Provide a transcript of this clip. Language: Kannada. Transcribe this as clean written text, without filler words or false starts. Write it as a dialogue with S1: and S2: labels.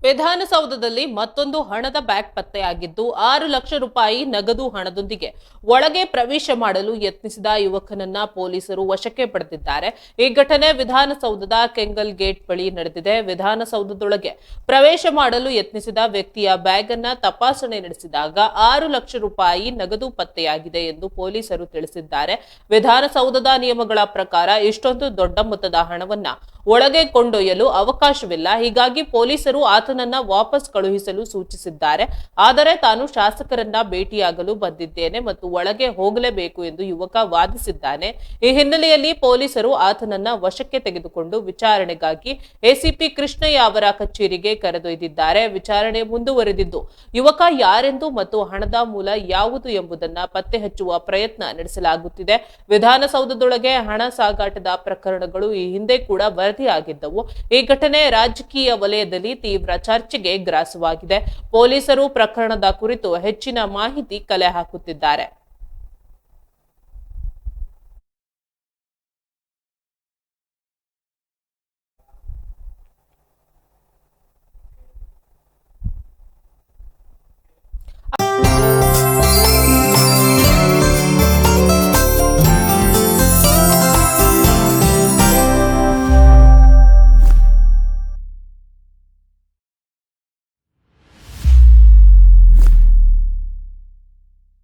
S1: ವಿಧಾನಸೌಧದಲ್ಲಿ ಮತ್ತೊಂದು ಹಣದ ಬ್ಯಾಗ್ ಪತ್ತೆಯಾಗಿದ್ದು 6 ಲಕ್ಷ ರೂಪಾಯಿ ನಗದು ಹಣದೊಂದಿಗೆ ಒಳಗೆ ಪ್ರವೇಶ ಮಾಡಲು ಯತ್ನಿಸಿದ ಯುವಕನನ್ನ ಪೊಲೀಸರು ವಶಕ್ಕೆ ಪಡೆದಿದ್ದಾರೆ. ಈ ಘಟನೆ ವಿಧಾನಸೌಧದ ಕೆಂಗಲ್ ಗೇಟ್ ಬಳಿ ನಡೆದಿದೆ. ವಿಧಾನಸೌಧದೊಳಗೆ ಪ್ರವೇಶ ಮಾಡಲು ಯತ್ನಿಸಿದ ವ್ಯಕ್ತಿಯ ಬ್ಯಾಗ್ ಅನ್ನ ತಪಾಸಣೆ ನಡೆಸಿದಾಗ 6 ಲಕ್ಷ ರೂಪಾಯಿ ನಗದು ಪತ್ತೆಯಾಗಿದೆ ಎಂದು ಪೊಲೀಸರು ತಿಳಿಸಿದ್ದಾರೆ. ವಿಧಾನಸೌಧದ ನಿಯಮಗಳ ಪ್ರಕಾರ ಇಷ್ಟೊಂದು ದೊಡ್ಡ ಮೊತ್ತದ ಹಣವನ್ನ ಒಳಗೆ ಕೊಂಡೊಯ್ಯಲು ಅವಕಾಶವಿಲ್ಲ. ಹೀಗಾಗಿ ಪೊಲೀಸರು ಆತನನ್ನ ವಾಪಸ್ ಕಳುಹಿಸಲು ಸೂಚಿಸಿದ್ದಾರೆ. ಆದರೆ ತಾನು ಶಾಸಕರನ್ನ ಭೇಟಿಯಾಗಲು ಬಂದಿದ್ದೇನೆ ಮತ್ತು ಒಳಗೆ ಹೋಗಲೇಬೇಕು ಎಂದು ಯುವಕ ವಾದಿಸಿದ್ದಾನೆ. ಈ ಹಿನ್ನೆಲೆಯಲ್ಲಿ ಪೊಲೀಸರು ಆತನನ್ನ ವಶಕ್ಕೆ ತೆಗೆದುಕೊಂಡು ವಿಚಾರಣೆಗಾಗಿ ಎಸಿಪಿ ಕೃಷ್ಣಯ್ಯ ಅವರ ಕಚೇರಿಗೆ ಕರೆದೊಯ್ದಿದ್ದಾರೆ. ವಿಚಾರಣೆ ಮುಂದುವರೆದಿದ್ದು ಯುವಕ ಯಾರೆಂದು ಮತ್ತು ಹಣದ ಮೂಲ ಯಾವುದು ಎಂಬುದನ್ನ ಪತ್ತೆ ಹಚ್ಚುವ ಪ್ರಯತ್ನ ನಡೆಸಲಾಗುತ್ತಿದೆ. ವಿಧಾನಸೌಧದೊಳಗೆ ಹಣ ಸಾಗಾಟದ ಪ್ರಕರಣಗಳು ಈ ಹಿಂದೆ ಕೂಡ ವರದಿಯಾಗಿದ್ದವು. ಈ ಘಟನೆ ರಾಜಕೀಯ ವಲಯದಲ್ಲಿ ತೀವ್ರ ಚರ್ಚೆಗೆ ಗ್ರಾಸವಾಗಿದೆ. ಪೊಲೀಸರು ಪ್ರಕರಣದ ಕುರಿತು ಹೆಚ್ಚಿನ ಮಾಹಿತಿ ಕಲೆ ಹಾಕುತ್ತಿದ್ದಾರೆ.